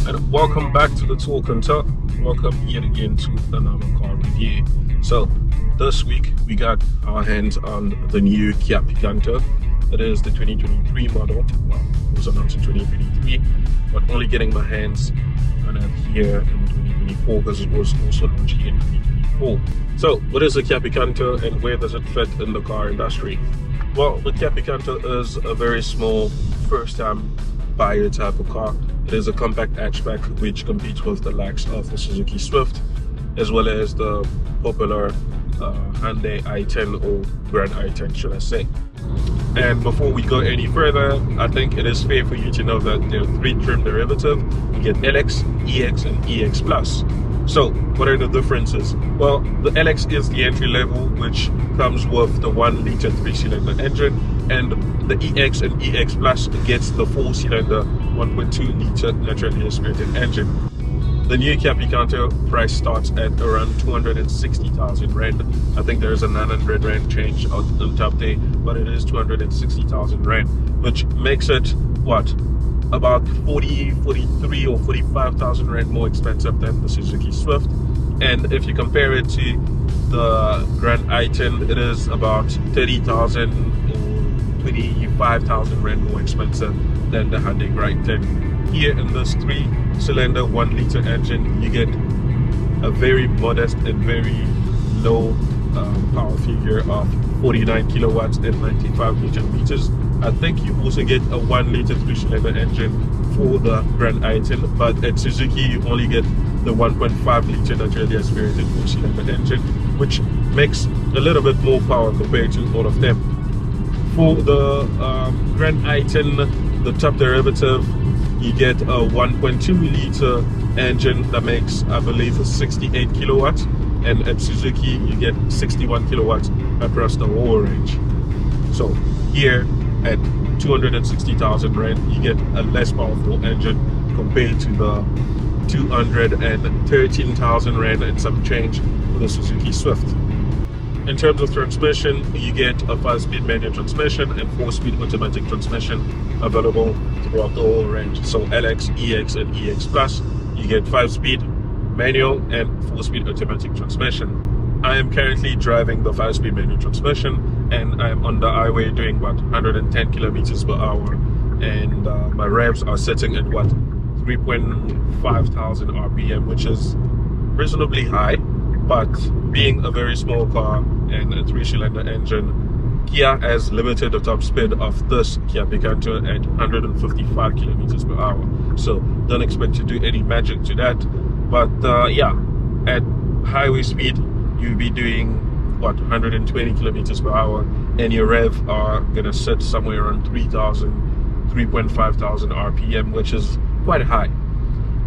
and welcome back to the Talk and Talk. Welcome yet again to another car review. So this week we got our hands on the new Kia Picanto. It is the 2023 model. Well, it was announced in 2023, but only getting my hands on it here in 2024 because it was also launched here in 2024. So what is the Kia Picanto and where does it fit in the car industry? Well, the Kia Picanto is a very small first-time buyer type of car. It is a compact hatchback which competes with the likes of the Suzuki Swift as well as the popular Hyundai i10 or Grand i10, should I say. And before we go any further, I think it is fair for you to know that there are three trim derivatives. You get LX, EX and EX Plus. So what are the differences? Well, the LX is the entry level, which comes with the 1-liter 3-cylinder engine, and the EX and EX Plus gets the 4-cylinder 1.2-liter naturally aspirated engine. The new Kia Picanto price starts at around 260,000 Rand. I think there is a 900 Rand change on top there, but it is 260,000 Rand, which makes it what? About 43 or 45,000 Rand more expensive than the Suzuki Swift. And if you compare it to the Grand i10, it is about 30,000 or 25,000 Rand more expensive than the Hyundai Grand i10. Here in this 3-cylinder 1-liter engine, you get a very modest and very low power figure of 49 kilowatts and 95 newton meters. I think you also get a 1-liter 3-cylinder engine for the Grand i10, but at Suzuki you only get the 1.5-liter naturally aspirated 4-cylinder engine, which makes a little bit more power compared to all of them. For the Grand i10, the top derivative, you get a 1.2-liter engine that makes, I believe, 68 kilowatts, and at Suzuki you get 61 kilowatts across the whole range. So here at 260,000 Rand, you get a less powerful engine compared to the 213,000 Rand and some change for the Suzuki Swift. In terms of transmission, you get a 5-speed manual transmission and 4-speed automatic transmission available throughout the whole range. So LX, EX and EX Plus, you get 5-speed manual and 4-speed automatic transmission. I am currently driving the 5-speed manual transmission, and I'm on the highway doing what, 110 kilometers per hour, and my revs are sitting at what, 3,500 RPM, which is reasonably high. But being a very small car and a 3-cylinder engine, Kia has limited the top speed of this Kia Picanto at 155 kilometers per hour. So don't expect to do any magic to that. But yeah, at highway speed, you'll be doing what, 120 kilometers per hour, and your rev are gonna sit somewhere around 3,500 RPM, which is quite high.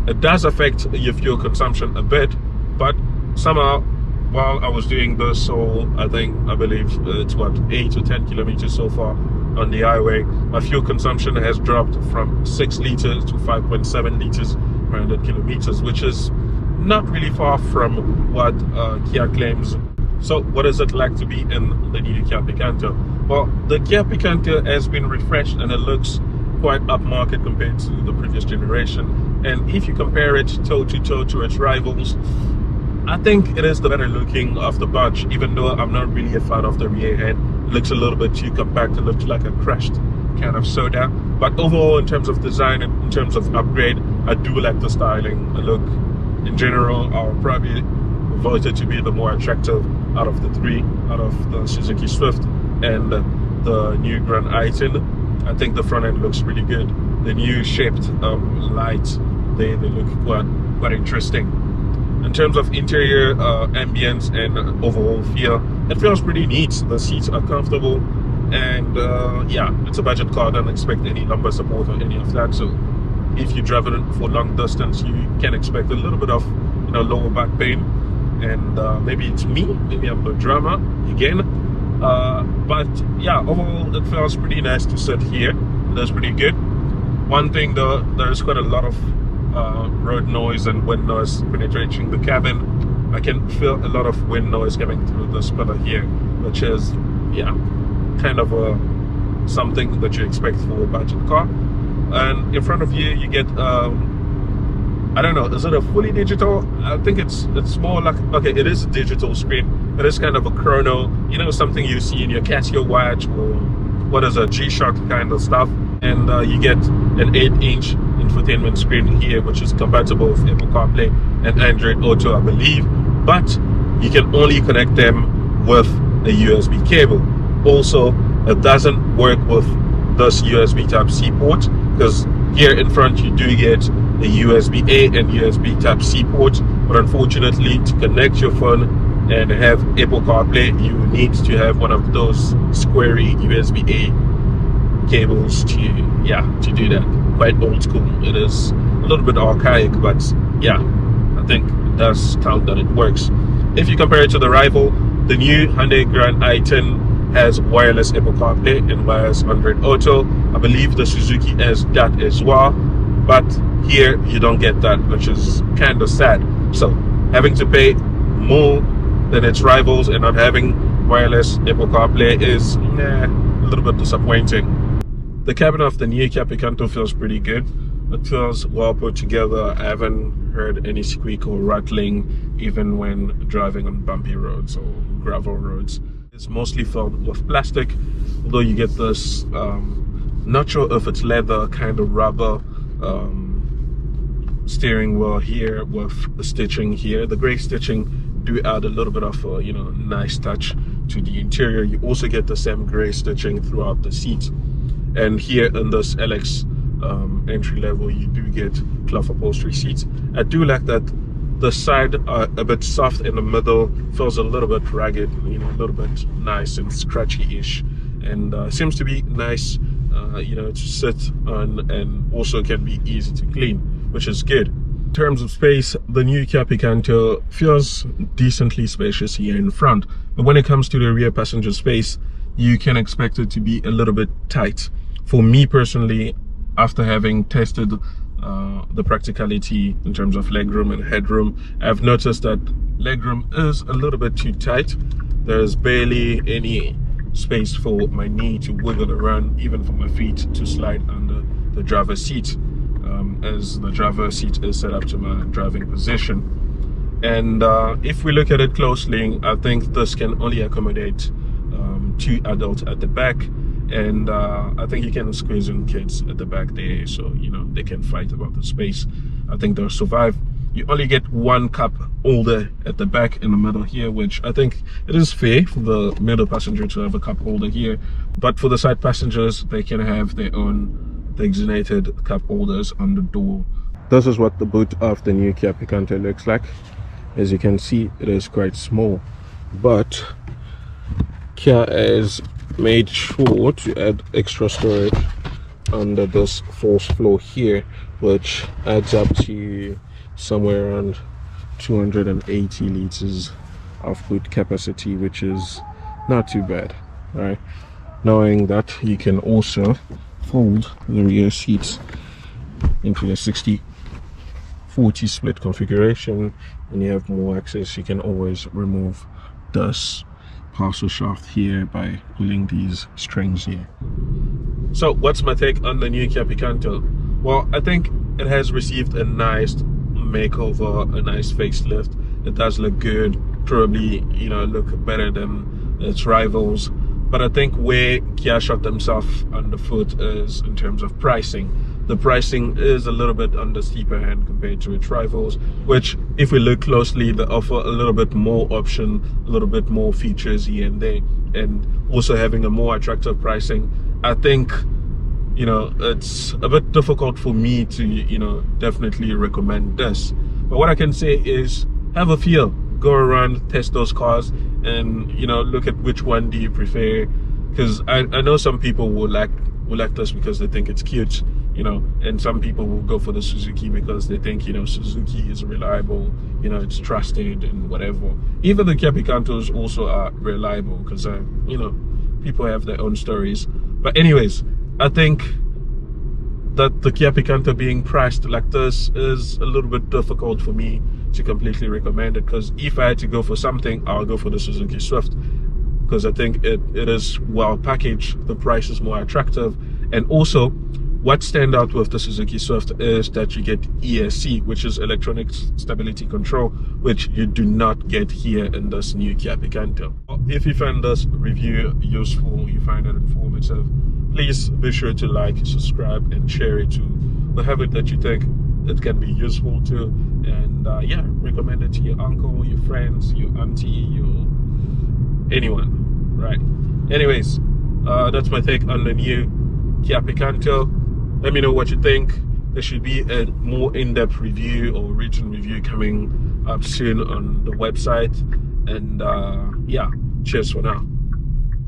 It does affect your fuel consumption a bit, but somehow while I was doing this, so I believe it's what, 8 to 10 kilometers so far on the highway, my fuel consumption has dropped from 6 liters to 5.7 liters per 100 kilometers, which is not really far from what Kia claims. So what is it like to be in the new Kia Picanto? Well, the Kia Picanto has been refreshed and it looks quite upmarket compared to the previous generation. And if you compare it toe to toe to its rivals, I think it is the better looking of the bunch, even though I'm not really a fan of the rear end. It looks a little bit too compact. It looks like a crushed can of soda. But overall, in terms of design and in terms of upgrade, I do like the styling. The look in general, I'll probably vote it to be the more attractive out of the three, out of the Suzuki Swift and the new Grand i10. I think the front end looks really good. The new shaped lights, they look quite interesting. In terms of interior ambience and overall feel, it feels pretty neat. The seats are comfortable, and yeah, it's a budget car. Don't expect any lumbar support or any of that. So if you're driving for long distance, you can expect a little bit of lower back pain, and maybe it's me, maybe I'm the drama again. But yeah, overall it feels pretty nice to sit here. That's pretty good. One thing though, there's quite a lot of road noise and wind noise penetrating the cabin. I can feel a lot of wind noise coming through this pillar here, which is, yeah, kind of something that you expect for a budget car. And in front of you, you get I don't know, is it a fully digital? I think it's more like, okay, it is a digital screen. It is kind of a chrono, you know, something you see in your Casio watch, or what is a G-Shock kind of stuff. And you get an 8-inch infotainment screen here, which is compatible with Apple CarPlay and Android Auto, I believe. But you can only connect them with a USB cable. Also, it doesn't work with this USB Type-C port, because here in front you do get a USB-A and USB Type-C port, but unfortunately to connect your phone and have Apple CarPlay, you need to have one of those squarey USB-A cables to do that. Quite old school. It is a little bit archaic, but yeah, I think it does count that it works. If you compare it to the rival, the new Hyundai Grand i10 has wireless Apple CarPlay and wireless Android Auto. I believe the Suzuki has that as well, but here you don't get that, which is kind of sad. So having to pay more than its rivals and not having wireless Apple CarPlay is a little bit disappointing. The cabin of the new Kia Picanto feels pretty good. It feels well put together. I haven't heard any squeak or rattling even when driving on bumpy roads or gravel roads. It's mostly filled with plastic, although you get this not sure if it's leather, kind of rubber steering wheel here with the stitching here. The gray stitching do add a little bit of a nice touch to the interior. You also get the same gray stitching throughout the seat, and here in this LX entry level you do get cloth upholstery seats. I do like that the side are a bit soft, in the middle feels a little bit ragged, a little bit nice and scratchy-ish, and seems to be nice to sit on, and also can be easy to clean, which is good. In terms of space, the new Kia Picanto feels decently spacious here in front, but when it comes to the rear passenger space, you can expect it to be a little bit tight. For me personally, after having tested the practicality in terms of legroom and headroom, I've noticed that legroom is a little bit too tight. There's barely any space for my knee to wiggle around, even for my feet to slide under the driver's seat, as the driver's seat is set up to my driving position. And if we look at it closely, I think this can only accommodate 2 adults at the back, and I think you can squeeze in kids at the back there, so they can fight about the space. I think they'll survive. You only get 1 cup holder at the back in the middle here, which I think it is fair for the middle passenger to have a cup holder here, but for the side passengers, they can have their own designated cup holders on the door. This is what the boot of the new Kia Picanto looks like. As you can see, it is quite small, but Kia has made sure to add extra storage under this 4th floor here, which adds up to somewhere around 280 liters of boot capacity, which is not too bad. All right, knowing that you can also fold the rear seats into a 60-40 split configuration, and you have more access. You can always remove this parcel shaft here by pulling these strings here. So what's my take on the new Kia Picanto? Well, I think it has received a nice makeover, a nice facelift. It does look good, probably look better than its rivals, but I think where Kia shot themselves on the foot is in terms of pricing. The pricing is a little bit on the steeper end compared to its rivals, which if we look closely, they offer a little bit more option, a little bit more features here and there, and also having a more attractive pricing. I think it's a bit difficult for me to definitely recommend this, but what I can say is have a feel, go around, test those cars, and look at which one do you prefer, because I know some people will like this because they think it's cute, and some people will go for the Suzuki because they think Suzuki is reliable, it's trusted and whatever. Even the Kia Picantos also are reliable because people have their own stories. But anyways, I think that the Kia Picanto being priced like this is a little bit difficult for me to completely recommend it, because if I had to go for something, I'll go for the Suzuki Swift, because I think it is well packaged, the price is more attractive, and also What stand out with the Suzuki Swift is that you get ESC, which is electronic stability control, which you do not get here in this new Kia Picanto. If you find this review useful, you find it informative, please be sure to like, subscribe, and share it to whoever that you think it can be useful to. And yeah, recommend it to your uncle, your friends, your auntie, anyone, right? Anyways, that's my take on the new Kia Picanto. Let me know what you think. There should be a more in-depth review or written review coming up soon on the website. And yeah, cheers for now.